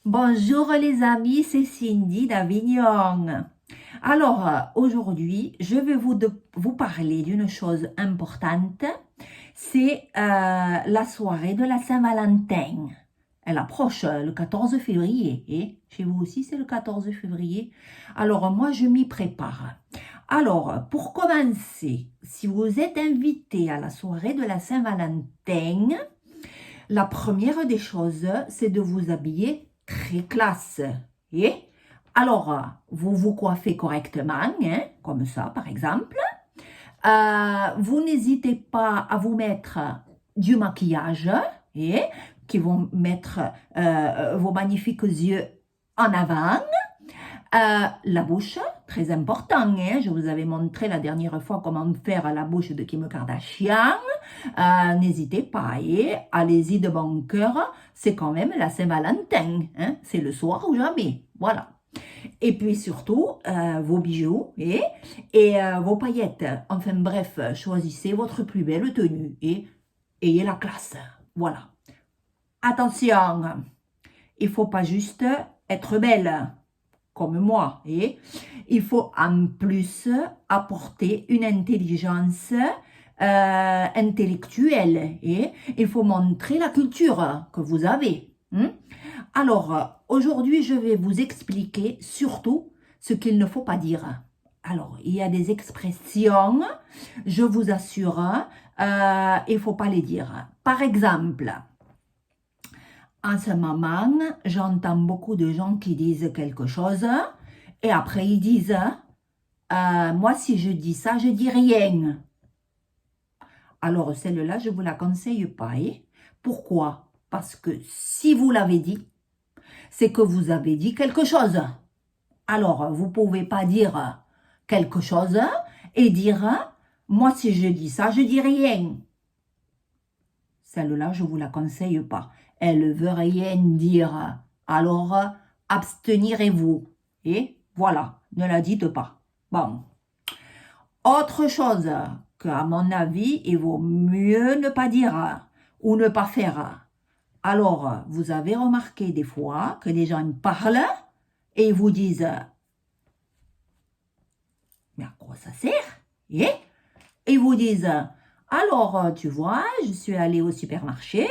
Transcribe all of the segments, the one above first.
Bonjour les amis, c'est Cindy d'Avignon. Alors aujourd'hui, je vais vous parler d'une chose importante, c'est la soirée de la Saint-Valentin. Elle approche le 14 février et chez vous aussi c'est le 14 février. Alors moi je m'y prépare. Alors pour commencer, si vous êtes invité à la soirée de la Saint-Valentin, la première des choses, c'est de vous habiller très classe. Et alors, vous vous coiffez correctement, hein, comme ça par exemple. Vous n'hésitez pas à vous mettre du maquillage et qui vont mettre vos magnifiques yeux en avant. La bouche, très important, hein. Je vous avais montré la dernière fois comment faire la bouche de Kim Kardashian. N'hésitez pas, et allez-y de bon cœur, c'est quand même la Saint-Valentin, hein. C'est le soir ou jamais, voilà. Et puis surtout, vos bijoux et vos paillettes. Enfin bref, choisissez votre plus belle tenue et ayez la classe, voilà. Attention, il ne faut pas juste être belle comme moi. Et il faut en plus apporter une intelligence intellectuelle. Et il faut montrer la culture que vous avez. Alors, aujourd'hui, je vais vous expliquer surtout ce qu'il ne faut pas dire. Alors, il y a des expressions, je vous assure, il ne faut pas les dire. Par exemple, en ce moment, j'entends beaucoup de gens qui disent quelque chose et après ils disent moi si je dis ça, je dis rien. Alors celle-là, je ne vous la conseille pas. Pourquoi? Parce que si vous l'avez dit, c'est que vous avez dit quelque chose. Alors, vous ne pouvez pas dire quelque chose et dire moi si je dis ça, je dis rien. Celle-là, je ne vous la conseille pas. Elle ne veut rien dire. Alors, abstenirez-vous. Et voilà, ne la dites pas. Bon. Autre chose qu'à mon avis, il vaut mieux ne pas dire ou ne pas faire. Alors, vous avez remarqué des fois que les gens parlent et ils vous disent « Mais à quoi ça sert ?» Et ils vous disent « Alors, tu vois, je suis allée au supermarché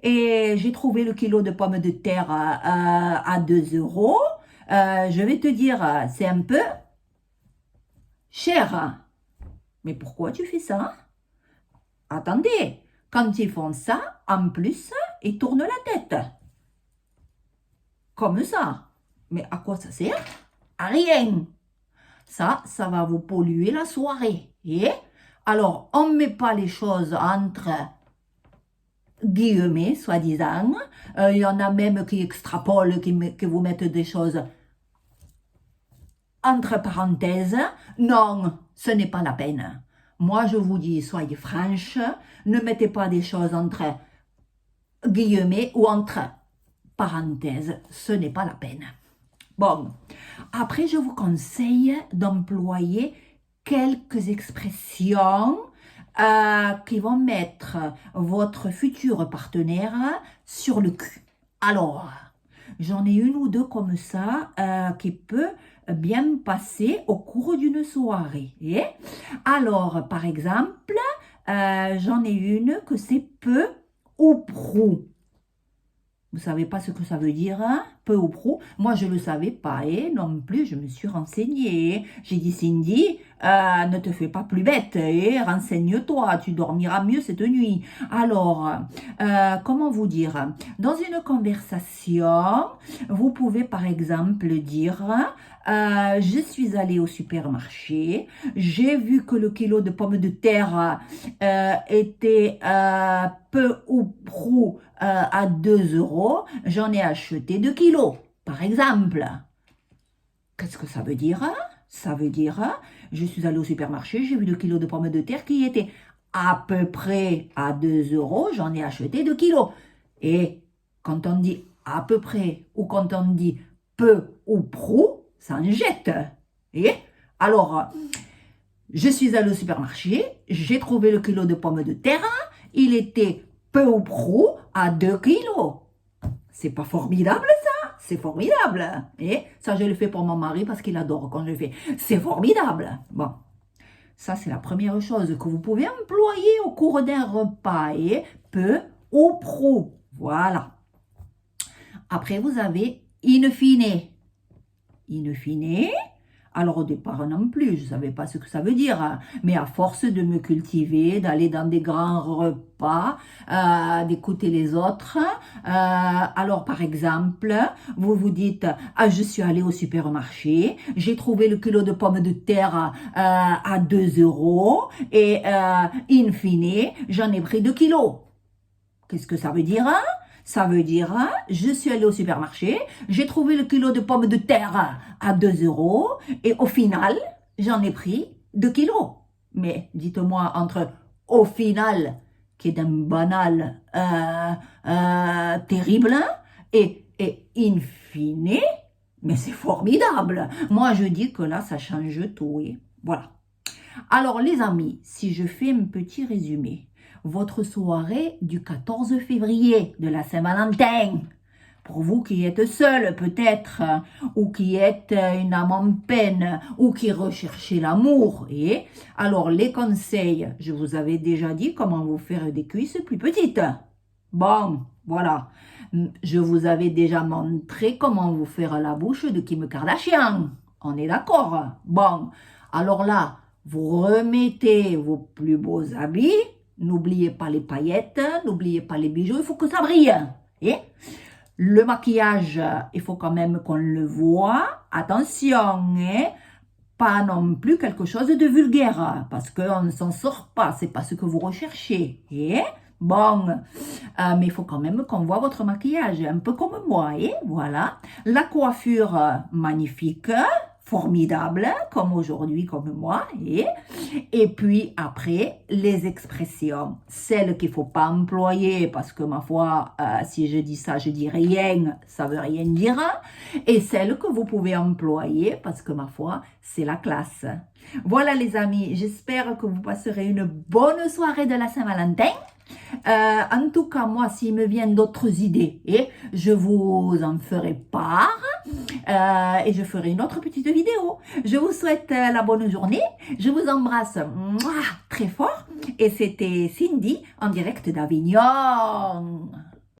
et j'ai trouvé le kilo de pommes de terre à 2 euros. Je vais te dire, c'est un peu cher. Mais pourquoi tu fais ça? Attendez, quand ils font ça, en plus, ils tournent la tête. Comme ça. Mais à quoi ça sert? À rien. Ça va vous polluer la soirée. Et alors, on ne met pas les choses entre guillemets, soi-disant. Il y en a même qui extrapolent, qui vous mettent des choses entre parenthèses. Non, ce n'est pas la peine. Moi, je vous dis, soyez franche, ne mettez pas des choses entre guillemets ou entre parenthèses. Ce n'est pas la peine. Bon, après, je vous conseille d'employer quelques expressions qui vont mettre votre futur partenaire sur le cul. Alors, j'en ai une ou deux comme ça qui peut bien passer au cours d'une soirée. Et alors, par exemple, j'en ai une que c'est peu ou prou. Vous ne savez pas ce que ça veut dire, hein? Peu ou prou. Moi, je ne le savais pas, et non plus, je me suis renseignée. J'ai dit, Cindy, ne te fais pas plus bête, et renseigne-toi, tu dormiras mieux cette nuit. Alors, comment vous dire? Dans une conversation, vous pouvez par exemple dire, je suis allée au supermarché, j'ai vu que le kilo de pommes de terre était peu ou prou à 2 euros, j'en ai acheté 2 kilos, par exemple. Qu'est-ce que ça veut dire? Ça veut dire, je suis allée au supermarché, j'ai vu 2 kilos de pommes de terre qui étaient à peu près à 2 euros, j'en ai acheté 2 kilos. Et quand on dit à peu près ou quand on dit peu ou prou, ça en jette. Et alors, je suis allée au supermarché, j'ai trouvé le kilo de pommes de terre, il était peu ou prou à 2 kilos. C'est pas formidable ça? c'est formidable. Et ça, je le fais pour mon mari parce qu'il adore quand je le fais. C'est formidable. Bon, ça, c'est la première chose que vous pouvez employer au cours d'un repas. Et peu ou prou. Voilà. Après, vous avez in fine. In fine. Alors au départ non plus, je ne savais pas ce que ça veut dire, hein. Mais à force de me cultiver, d'aller dans des grands repas, d'écouter les autres, alors par exemple, vous vous dites, ah, je suis allé au supermarché, j'ai trouvé le kilo de pommes de terre à 2 € et in fine, j'en ai pris 2 kilos. Qu'est-ce que ça veut dire, hein? Ça veut dire, je suis allée au supermarché, j'ai trouvé le kilo de pommes de terre à 2 € et au final, j'en ai pris 2 kilos. Mais dites-moi, entre au final, qui est d'un banal terrible, et in fine, mais c'est formidable. Moi, je dis que là, ça change tout. Oui. Voilà. Alors, les amis, si je fais un petit résumé, votre soirée du 14 février de la Saint-Valentin, pour vous qui êtes seul peut-être, ou qui êtes une âme en peine, ou qui recherchez l'amour, et alors les conseils, je vous avais déjà dit comment vous faire des cuisses plus petites. Bon, voilà. Je vous avais déjà montré comment vous faire la bouche de Kim Kardashian. On est d'accord? Bon, alors là, vous remettez vos plus beaux habits. N'oubliez pas les paillettes, n'oubliez pas les bijoux, il faut que ça brille. Et le maquillage, il faut quand même qu'on le voit. Attention, hein? Pas non plus quelque chose de vulgaire, parce qu'on ne s'en sort pas, c'est pas ce que vous recherchez. Et bon, mais il faut quand même qu'on voit votre maquillage, un peu comme moi. Et voilà, la coiffure magnifique, formidable, comme aujourd'hui, comme moi. Et puis après, les expressions, celles qu'il ne faut pas employer, parce que ma foi, si je dis ça, je dis rien, ça veut rien dire. Et celles que vous pouvez employer, parce que ma foi, c'est la classe. Voilà les amis, j'espère que vous passerez une bonne soirée de la Saint-Valentin. En tout cas, moi, s'il me vient d'autres idées, je vous en ferai part et je ferai une autre petite vidéo. Je vous souhaite la bonne journée. Je vous embrasse très fort et c'était Cindy en direct d'Avignon.